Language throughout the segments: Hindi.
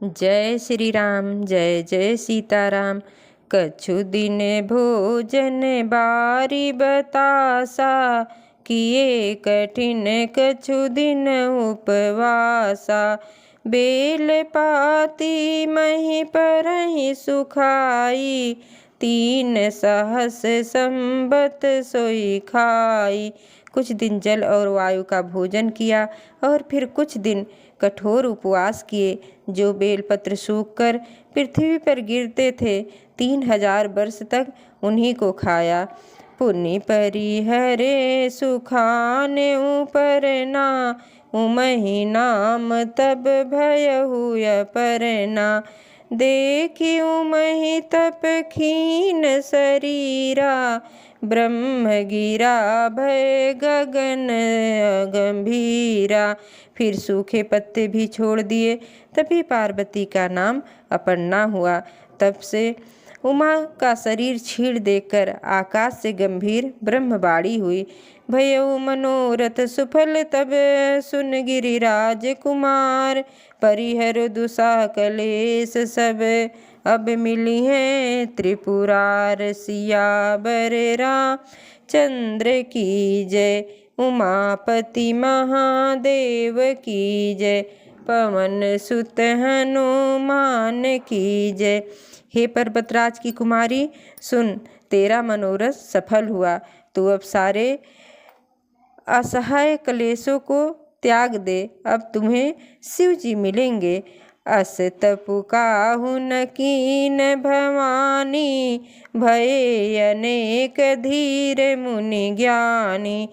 जय श्री राम जय जय सीताराम। कछु दिन भोजन बारी बतासा, किए कठिन कछु दिन उपवासा। बेल पाती मही परहि सुखाई, 3 सहस संबत सोई खाई। कुछ दिन जल और वायु का भोजन किया और फिर कुछ दिन कठोर उपवास किए। जो बेलपत्र सूखकर पृथ्वी पर गिरते थे, 3000 वर्ष तक उन्हीं को खाया। पुनि परिहरे सुखाने ऊपर ना, उमहि नाम तब भयहु अपरना। देखी उमहि तप खीन शरीरा, ब्रह्म गिरा भय गगन गंभीरा। फिर सूखे पत्ते भी छोड़ दिए। तभी पार्वती का नाम अपर्णा हुआ। तब से उमा का शरीर छीड़ देकर आकाश से गंभीर ब्रह्मवाणी हुई। भयउ मनोरथ सुफल तब सुन गिरिराज कुमार, परिहर दुसाह कलेश सब अब मिली हैं त्रिपुरार। सियावर रामचंद्र की जय, उमापति महादेव की जय, पवन सुत हनुमान की जय। हे पर्वतराज की कुमारी, सुन, तेरा मनोरथ सफल हुआ। तू अब सारे असहाय क्लेशों को त्याग दे। अब तुम्हें शिव जी मिलेंगे। अस तपु काहु न कीन भवानी, भये अनेक धीर मुनि ज्ञानी।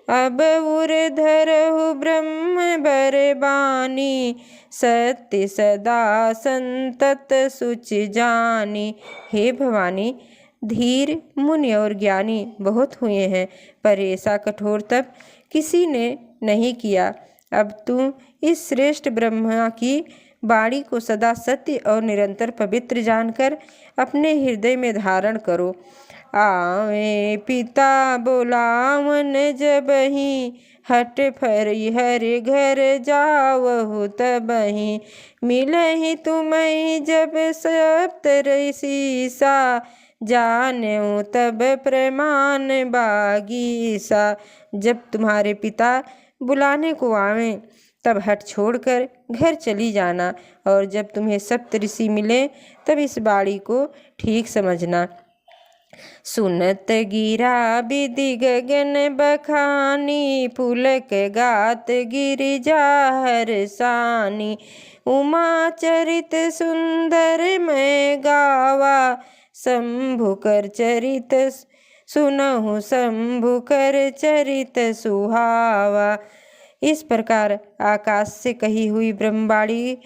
अब उर धरहु ब्रह्म बरबानी, सत्य सदा संतत सुचि जानी। हे भवानी, धीर मुनि और ज्ञानी बहुत हुए हैं, पर ऐसा कठोर तप किसी ने नहीं किया। अब तू इस श्रेष्ठ ब्रह्मा की वाणी को सदा सत्य और निरंतर पवित्र जानकर अपने हृदय में धारण करो। आवे पिता बोलावन जबहि, हट फरि हरि घर जावहु तबहि। मिलहि तुम्हि जब सप्तऋषिसा, जानेऊ तब प्रमाण बागीसा। जब तुम्हारे पिता बुलाने को आवें तब हट छोड़कर घर चली जाना, और जब तुम्हें सप्तऋषि मिले तब इस बाणी को ठीक समझना। सुनत गिरा विधि गगन बखानी, पुलक गात गिरिजा हरसानी। उमा चरित सुंदर मैं गावा, शंभु कर चरित सुनहु शंभु कर चरित सुहावा। इस प्रकार आकाश से कही हुई ब्रह्मवाणी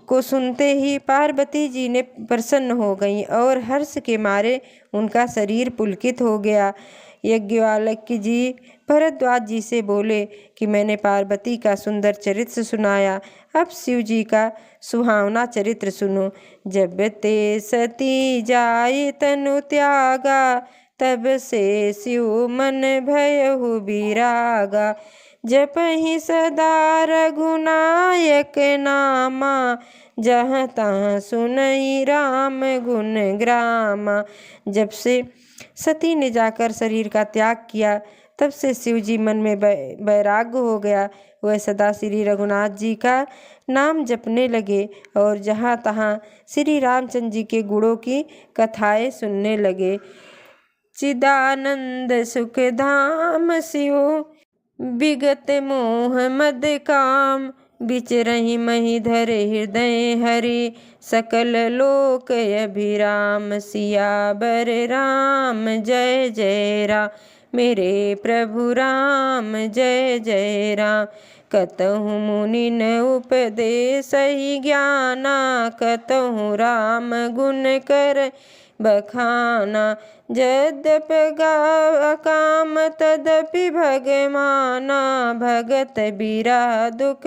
को सुनते ही पार्वती जी ने प्रसन्न हो गईं और हर्ष के मारे उनका शरीर पुलकित हो गया। यज्ञवाल्क्य जी भरद्वाज जी से बोले कि मैंने पार्वती का सुंदर चरित्र सुनाया, अब शिव जी का सुहावना चरित्र सुनो। जब ते सती जाय तनु त्यागा, तब से शिव मन भयहु विरागा। जपहि सदा रघुनायक नामा, जहाँ तहाँ सुनई राम गुण ग्रामा। जब से सती ने जाकर शरीर का त्याग किया, तब से शिव जी मन में वैराग्य हो गया। वह सदा श्री रघुनाथ जी का नाम जपने लगे और जहाँ तहाँ श्री रामचंद्र जी के गुणों की कथाएं सुनने लगे। चिदानंद सुख धाम शिव, विगत मोह मद काम। विचरहि मही धरे हृदय हरि, सकल लोक अभिराम। सियावर राम जय जय राम, मेरे प्रभु राम जय जय राम। कतहु मुनिन उपदेसहि ज्ञाना, कतहु राम गुण कर बखाना। यद्यप काम तदपि भगमाना, भगत बीरा दुख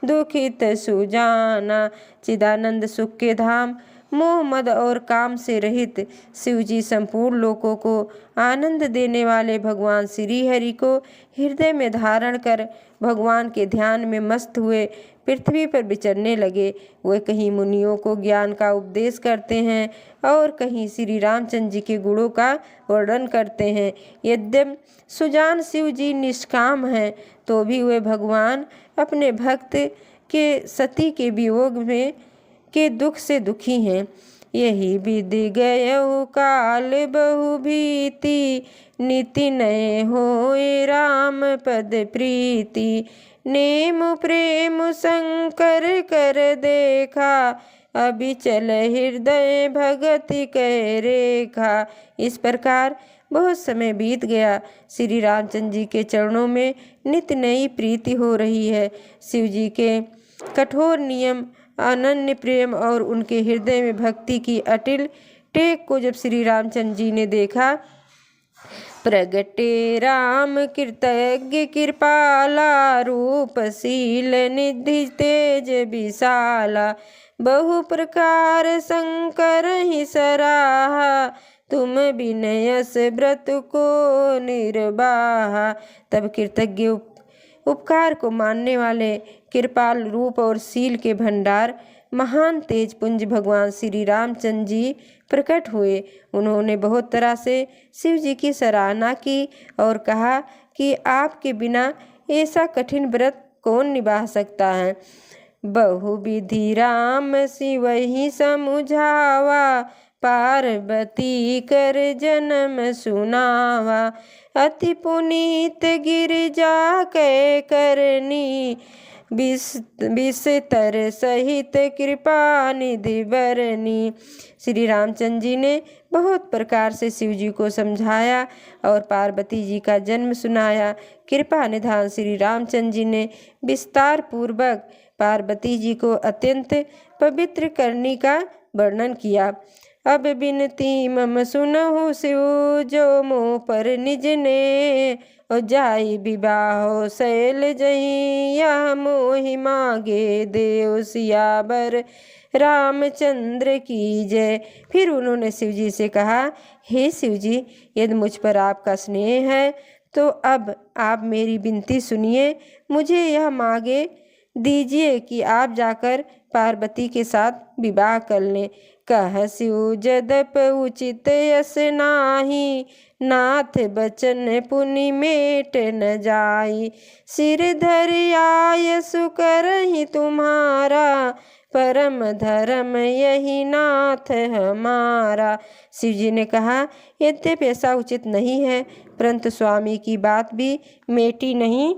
दुखित सुजाना। चिदानंद सुख के धाम, मोह मद और काम से रहित शिव जी संपूर्ण लोकों को आनंद देने वाले भगवान श्री हरि को हृदय में धारण कर भगवान के ध्यान में मस्त हुए पृथ्वी पर विचरने लगे। वे कहीं मुनियों को ज्ञान का उपदेश करते हैं और कहीं श्री रामचंद्र जी के गुणों का वर्णन करते हैं। यद्यपि सुजान शिव जी निष्काम हैं, तो भी वे भगवान अपने भक्त के सती के वियोग में के दुख से दुखी हैं। यही विधि गयउ काल बहु भीति, नीति नय होए राम पद प्रीति। नेम प्रेम शंकर कर देखा, अबिचल हृदय भगति कै रेखा। इस प्रकार बहुत समय बीत गया। श्री रामचंद्र जी के चरणों में नित्य नई प्रीति हो रही है। शिव जी के कठोर नियम, अनन्य प्रेम और उनके हृदय में भक्ति की अटिल टेक को जब श्री रामचंद्र जी ने देखा, प्रगटे राम कृतज्ञ कृपाला, रूपशील निधि तेज विशाला। बहु प्रकार शंकर ही सराहा, तुम बिनयस व्रत को निर्वाहा। तब कृतज्ञ उपकार को मानने वाले, कृपाल रूप और शील के भंडार, महान तेज पुंज भगवान श्री रामचंद्र जी प्रकट हुए। उन्होंने बहुत तरह से शिव जी की सराहना की और कहा कि आपके बिना ऐसा कठिन व्रत कौन निभा सकता है। बहुविधि राम शिव ही समुझावा, पार्वती कर जन्म सुनावा। अति पुनीत गिरिजा कै करनी, विस्तर सहित कृपा निधि बरनी। श्री रामचंद्र जी ने बहुत प्रकार से शिव जी को समझाया और पार्वती जी का जन्म सुनाया। कृपा निधान श्री रामचंद्र जी ने विस्तार पूर्वक पार्वती जी को अत्यंत पवित्र करने का वर्णन किया। अब बिनती मम सुनहु शिव, जो मोह पर निज ने, और जाई विवाह शैल जही, यह मोहि मांगे देव सियावर रामचंद्र की जय। फिर उन्होंने शिव जी से कहा, हे शिव जी, यदि मुझ पर आपका स्नेह है तो अब आप मेरी विनती सुनिए। मुझे यह मांगे दीजिए कि आप जाकर पार्वती के साथ विवाह कर लें। कह शिव जदप उचित यस नाही, नाथ बचन पुनि मेट न जाई। सिर धरि आय सुकरहि तुम्हारा, परम धर्म यही नाथ हमारा। शिव जी ने कहा, यद्यपि ऐसा उचित नहीं है, परंतु स्वामी की बात भी मेटी नहीं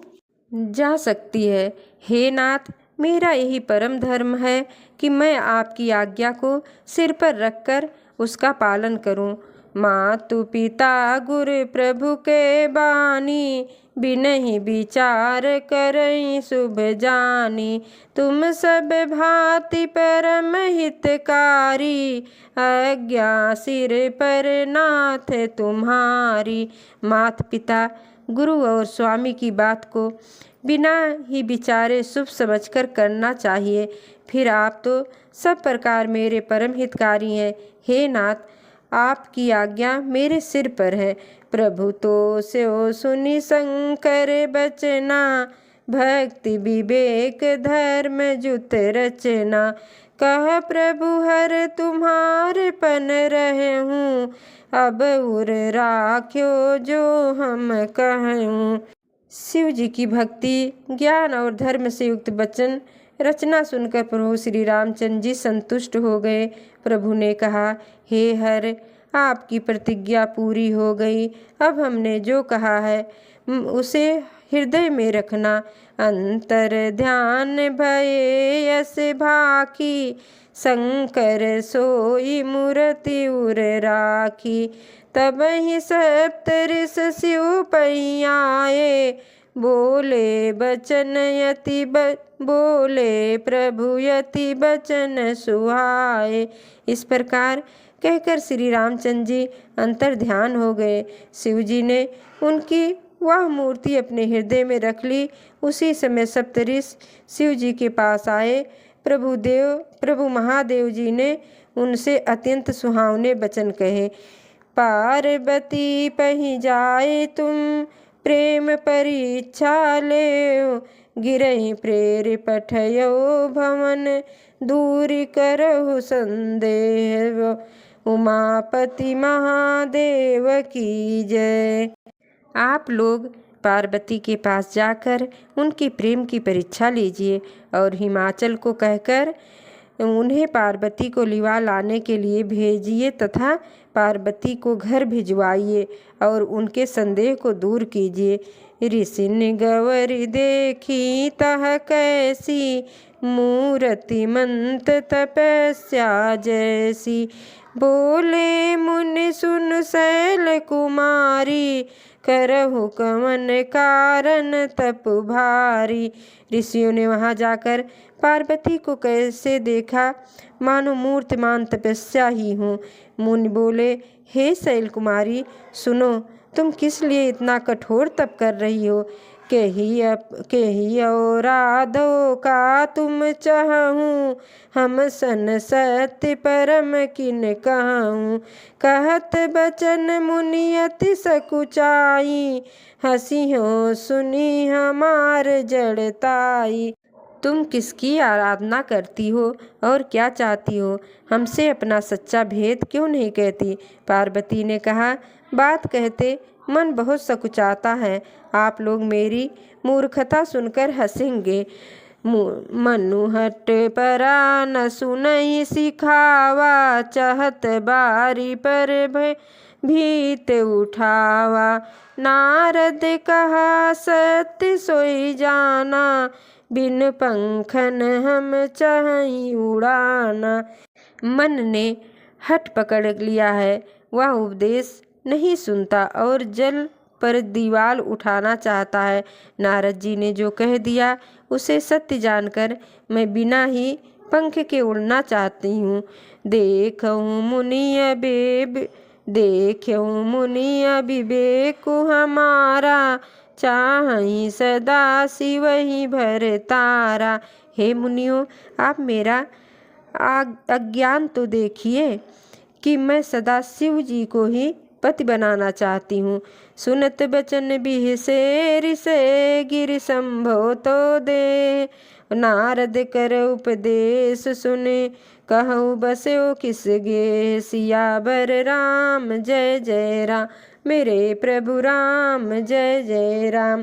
जा सकती है। हे नाथ, मेरा यही परम धर्म है कि मैं आपकी आज्ञा को सिर पर रखकर उसका पालन करूं। मातु पिता गुरु प्रभु के बानी, बिनहि विचार करई शुभ जानी। तुम सब भांति परम हितकारी, आज्ञा सिर पर नाथ तुम्हारी। मात पिता, गुरु और स्वामी की बात को बिना ही विचारे शुभ समझकर करना चाहिए। फिर आप तो सब प्रकार मेरे परम हितकारी हैं। हे नाथ, आपकी आज्ञा मेरे सिर पर है। प्रभु तो स्यो सुनि शंकर बचना, भक्ति विवेक धर्म जुत रचना। कह प्रभु हर तुम्हारे पन रहे हूँ, अब उर राख्यो जो हम कहूँ। शिव जी की भक्ति, ज्ञान और धर्म से युक्त वचन रचना सुनकर प्रभु श्री रामचंद्र जी संतुष्ट हो गए। प्रभु ने कहा, हे हर, आपकी प्रतिज्ञा पूरी हो गई। अब हमने जो कहा है उसे हृदय में रखना। अंतर ध्यान भये यस भाखी, शंकर सोई मूर्ति उर राखी। तब ही सप्त ऋष शिव पहियाए, बोले बचन यति बोले प्रभु यति बचन सुहाए। इस प्रकार कहकर श्री रामचंद्र जी अंतर ध्यान हो गए। शिव जी ने उनकी वह मूर्ति अपने हृदय में रख ली। उसी समय सप्तऋषि शिव जी के पास आए। प्रभु महादेव जी ने उनसे अत्यंत सुहावने वचन कहे। पार्वती पही जाए तुम, प्रेम परीक्षा ले, गिरहि प्रेर पठयो भवन, दूरी करहु संदेह। उमापति महादेव की जय। आप लोग पार्वती के पास जाकर उनके प्रेम की परीक्षा लीजिए और हिमाचल को कहकर उन्हें पार्वती को लिवा लाने के लिए भेजिए तथा पार्वती को घर भिजवाइए और उनके संदेह को दूर कीजिए। ऋषिन गौरी देखी तह कैसी, मूर्ति मंत तपस्या जैसी। बोले मुनि सुन शैल कुमारी, करहु कवन कारण तप भारी। ऋषियों ने वहां जाकर पार्वती को कैसे देखा, मानो मूर्तिमान तपस्या ही हो। मुनि बोले, हे शैल कुमारी सुनो, तुम किस लिए इतना कठोर तप कर रही हो। कहियो राधो का तुम चाहूँ, हम सन सत्य परम किन कहूँ। कहत बचन मुनि अति सकुचाई, हंसियो सुनी हमार जड़ताई। तुम किसकी आराधना करती हो और क्या चाहती हो, हमसे अपना सच्चा भेद क्यों नहीं कहती। पार्वती ने कहा, बात कहते मन बहुत सकुचाता है। आप लोग मेरी मूर्खता सुनकर हंसेंगे। मनुहट परा न सुनई सिखावा, चाहत बारी पर भीत उठावा। नारद कहा सत्य सोई जाना, बिन पंखन हम चाहि उड़ाना। मन ने हट पकड़ लिया है, वह उपदेश नहीं सुनता और जल पर दीवाल उठाना चाहता है। नारद जी ने जो कह दिया उसे सत्य जानकर मैं बिना ही पंख के उड़ना चाहती हूँ। देखऊँ मुनि विवेक हमारा, चाहि सदा शिव ही भर तारा। हे मुनियों, आप मेरा अज्ञान तो देखिए कि मैं सदा शिव जी को ही पति बनाना चाहती हूँ। सुनत बचन बिहसे ऋषे, गिरि संभो तो दे। नारद कर उपदेश सुने, कहूँ बस्यो किस गे। सियावर राम जय जय राम, मेरे प्रभु राम जय जय राम।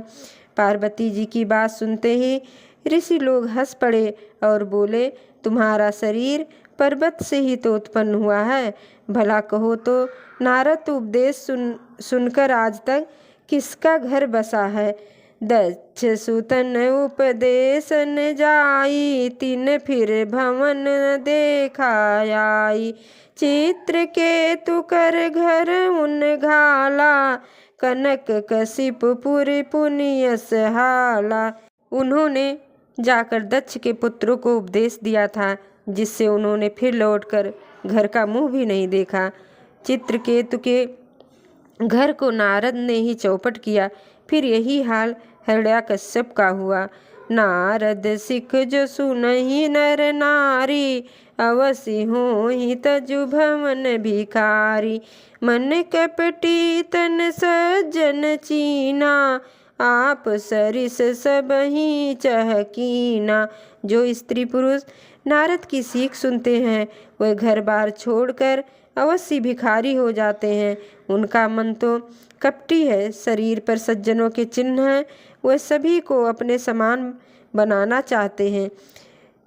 पार्वती जी की बात सुनते ही ऋषि लोग हंस पड़े और बोले, तुम्हारा शरीर पर्वत से ही तो उत्पन्न हुआ है। भला कहो तो नारद उपदेश सुनकर आज तक किसका घर बसा है। दक्ष सुतन उपदेशन जाई, तिन फिर भवन देखाई। चित्र केतु कर घर उन घाला, कनक कशिप पुर पुनियस हाला। उन्होंने जाकर दक्ष के पुत्रों को उपदेश दिया था, जिससे उन्होंने फिर लौटकर घर का मुंह भी नहीं देखा। चित्रकेतु के घर को नारद ने ही चौपट किया। फिर यही हाल हिरण्याकश्यप का हुआ। नारद सिख जो सुनहि नर नारी, अवसि होहि तजु भवन भिखारी। मन कपटी तन सज्जन चीना, आप सरिस सबहि चहकीना। जो स्त्री पुरुष नारद की सीख सुनते हैं वह घर बार छोड़कर अवश्य भिखारी हो जाते हैं। उनका मन तो कपटी है, शरीर पर सज्जनों के चिन्ह हैं, वह सभी को अपने समान बनाना चाहते हैं।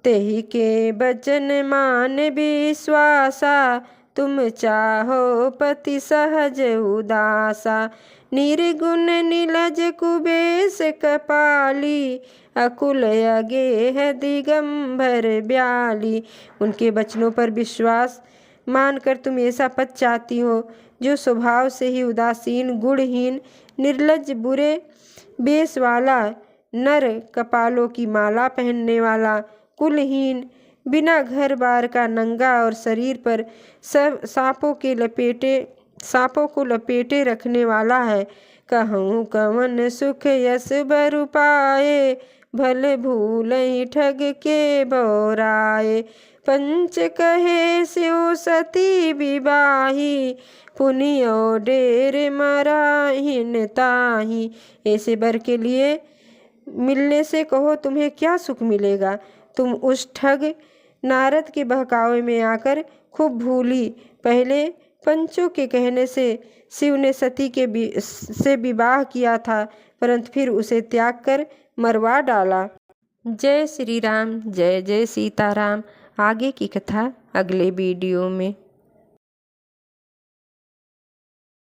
तेहि के बचन मान विश्वासा, तुम चाहो पति सहज उदासा। निर्गुण नीलज कुबेश कपाली, अकुल अगेह दिगंबर ब्याली। उनके वचनों पर विश्वास मानकर तुम ऐसा पद चाहती हो जो स्वभाव से ही उदासीन, गुणहीन, निर्लज्ज, बुरे बेस वाला, नर कपालों की माला पहनने वाला, कुलहीन, बिना घर बार का, नंगा और शरीर पर सब सांपों को लपेटे रखने वाला है। कहूँ कवन सुख यस बरु पाए, भले भूल ही ठग के बोराए। पंच कहे स्यो सती विवाही, पुनियो डेर मराहिन ताही। ऐसे बर के लिए मिलने से कहो तुम्हें क्या सुख मिलेगा। तुम उस ठग नारद के बहकावे में आकर खूब भूली। पहले पंचों के कहने से शिव ने सती से विवाह किया था, परंतु फिर उसे त्याग कर मरवा डाला। जय श्री राम, जय जय सीताराम। आगे की कथा अगले वीडियो में।